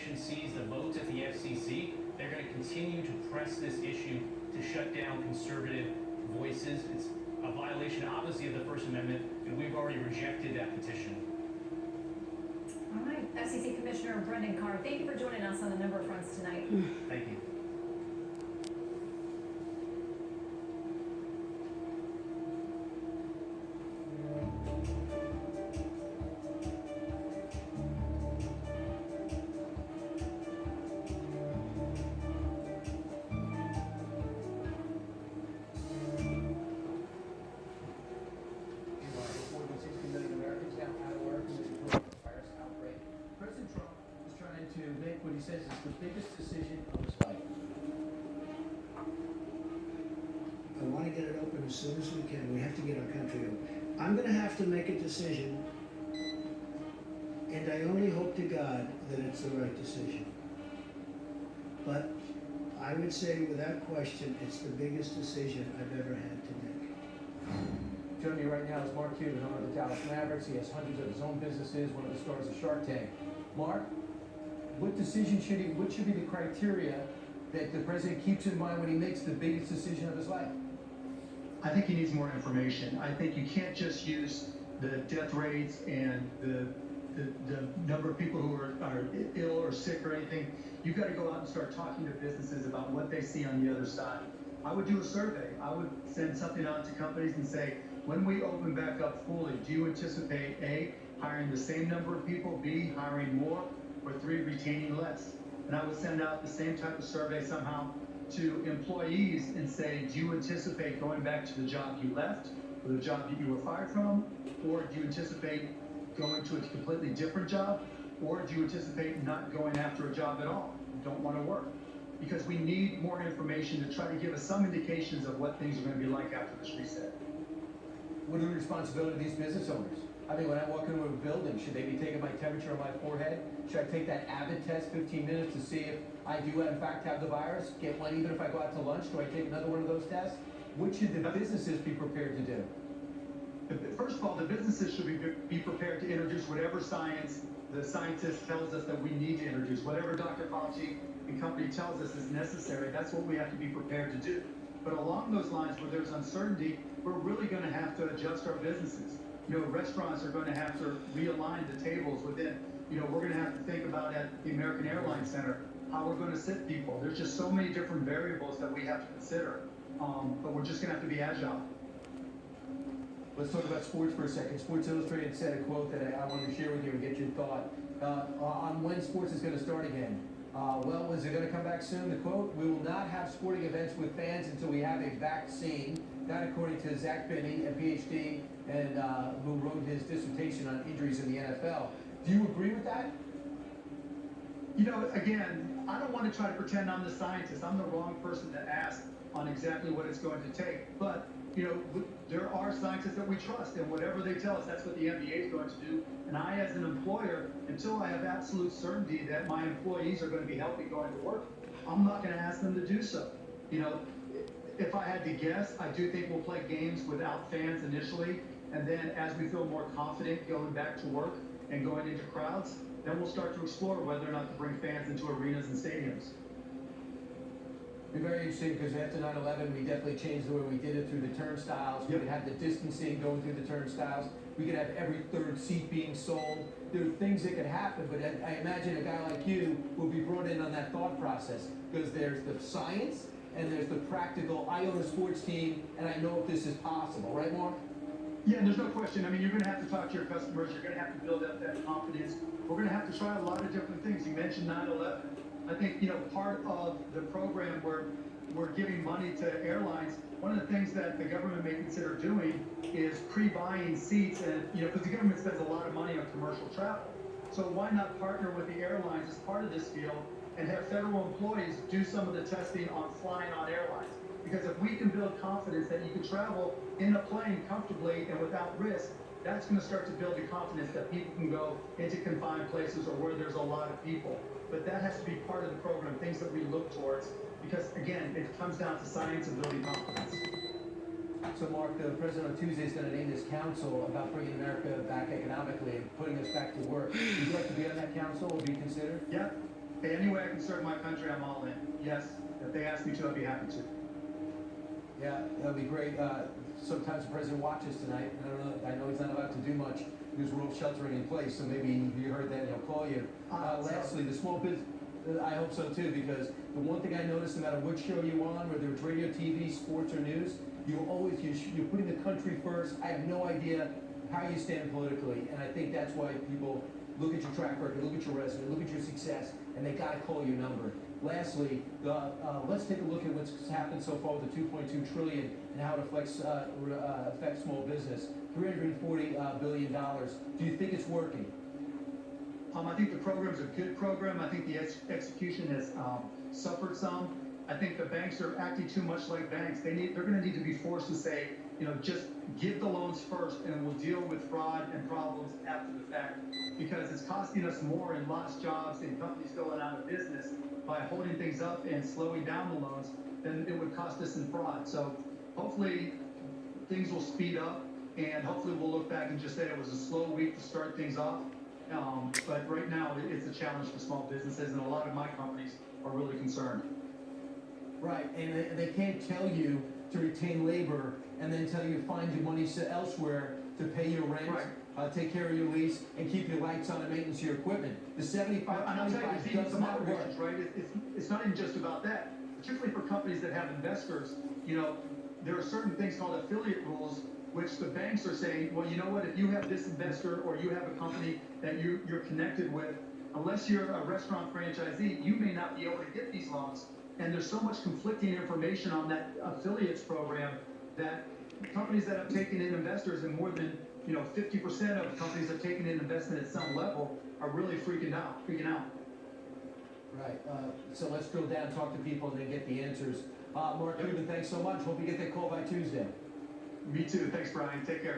administration sees the votes at the FCC, they're going to continue to press this issue to shut down conservative voices. It's a violation, obviously, of the First Amendment, and we've already rejected that petition. All right, FCC Commissioner Brendan Carr, thank you for joining us on a number of fronts tonight. Thank you. More than 60 million Americans now out of work due to the coronavirus outbreak. President Trump is trying to make what he says is the biggest decision of his life. I want to get it open as soon as we can. We have to get our country open. I'm going to have to make a decision, and I only hope to God that it's the right decision. But I would say, without question, it's the biggest decision I've ever had to make. Joining me right now is Mark Cuban, owner of the Dallas Mavericks. He has hundreds of his own businesses, one of the stars of Shark Tank. Mark, what should be the criteria that the president keeps in mind when he makes the biggest decision of his life? I think he needs more information. I think you can't just use the death rates and the number of people who are ill or sick or anything. You've got to go out and start talking to businesses about what they see on the other side. I would do a survey. I would send something out to companies and say, when we open back up fully, do you anticipate A, hiring the same number of people, B, hiring more, or 3, retaining less? And I would send out the same type of survey somehow to employees and say, do you anticipate going back to the job you left, or the job that you were fired from, or do you anticipate going to a completely different job, or do you anticipate not going after a job at all? You don't want to work. Because we need more information to try to give us some indications of what things are going to be like after this reset. What are the responsibility of these business owners? I mean, when I walk into a building, should they be taking my temperature on my forehead? Should I take that Abbott test 15 minutes to see if I do in fact have the virus? Get one even if I go out to lunch? Do I take another one of those tests? What should the businesses be prepared to do? First of all, the businesses should be prepared to introduce whatever science the scientist tells us that we need to introduce. Whatever Dr. Fauci and company tells us is necessary, that's what we have to be prepared to do. But along those lines, where there's uncertainty, we're really going to have to adjust our businesses. You know, restaurants are going to have to realign the tables within. You know, we're going to have to think about at the American Airlines Center how we're going to sit people. There's just so many different variables that we have to consider. But we're just going to have to be agile. Let's talk about sports for a second. Sports Illustrated said a quote that I wanted to share with you and get your thought on when sports is going to start again. Well, is it going to come back soon? The quote, we will not have sporting events with fans until we have a vaccine. That according to Zach Binney, a PhD, and who wrote his dissertation on injuries in the NFL. Do you agree with that? You know, again, I don't want to try to pretend I'm the scientist. I'm the wrong person to ask on exactly what it's going to take. But, you know, there are scientists that we trust, and whatever they tell us, that's what the NBA is going to do. And I, as an employer, until I have absolute certainty that my employees are going to be healthy going to work, I'm not going to ask them to do so. You know, if I had to guess, I do think we'll play games without fans initially, and then as we feel more confident going back to work and going into crowds, then we'll start to explore whether or not to bring fans into arenas and stadiums. Be very interesting because after 9/11, we definitely changed the way we did it through the turnstiles. We could have the distancing going through the turnstiles. We could have every third seat being sold. There are things that could happen, but I imagine a guy like you will be brought in on that thought process because there's the science and there's the practical. I own a sports team and I know if this is possible, right, Mark? Yeah, there's no question. I mean, you're going to have to talk to your customers. You're going to have to build up that confidence. We're going to have to try a lot of different things. You mentioned 9/11. I think, you know, part of the program where we're giving money to airlines, one of the things that the government may consider doing is pre-buying seats, and, you know, because the government spends a lot of money on commercial travel. So why not partner with the airlines as part of this deal and have federal employees do some of the testing on flying on airlines? Because if we can build confidence that you can travel in a plane comfortably and without risk, that's going to start to build the confidence that people can go into confined places or where there's a lot of people. But that has to be part of the program, things that we look towards, because again, it comes down to science and building confidence. So, Mark, the president on Tuesday is going to name this council about bringing America back economically and putting us back to work. Would you like to be on that council or be considered? Yeah, hey, any way I can serve my country, I'm all in. Yes, if they ask me to, I'd be happy to. Yeah, that'd be great. Sometimes the president watches tonight. I don't know. I know he's not allowed to do much because we're all sheltering in place. So maybe you heard that and he'll call you. Lastly, the small business. I hope so too, because the one thing I noticed, no matter which show you're on, whether it's radio, TV, sports, or news, you're putting the country first. I have no idea how you stand politically, and I think that's why people look at your track record, look at your resume, look at your success, and they gotta call your number. Lastly, let's take a look at what's happened so far with the 2.2 trillion and how it affects small business. $340 billion. Do you think it's working? I think the program's a good program. I think the execution has suffered some. I think the banks are acting too much like banks. They're going to need to be forced to say, just give the loans first, and we'll deal with fraud and problems after the fact, because it's costing us more in lost jobs and companies going out of business by holding things up and slowing down the loans than it would cost us in fraud. So hopefully things will speed up, and hopefully we'll look back and just say it was a slow week to start things off. But right now it's a challenge for small businesses, and a lot of my companies are really concerned. Right, and they can't tell you to retain labor and then tell you to find your money elsewhere to pay your rent, Right. Take care of your lease, and keep your lights on and maintenance your equipment. The 75, And I'll tell you, 25 there's even does some not other work. issues, right? It's not even just about that. Particularly for companies that have investors, there are certain things called affiliate rules, which the banks are saying, well, you know what, if you have this investor or you have a company that you're connected with, unless you're a restaurant franchisee, you may not be able to get these loans. And there's so much conflicting information on that affiliates program that companies that have taken in investors, and more than 50% of companies that have taken in investment at some level, are really freaking out. Right, so let's drill down, talk to people, and then get the answers. Mark Cuban, thanks so much. Hope you get that call by Tuesday. Me too. Thanks, Brian. Take care.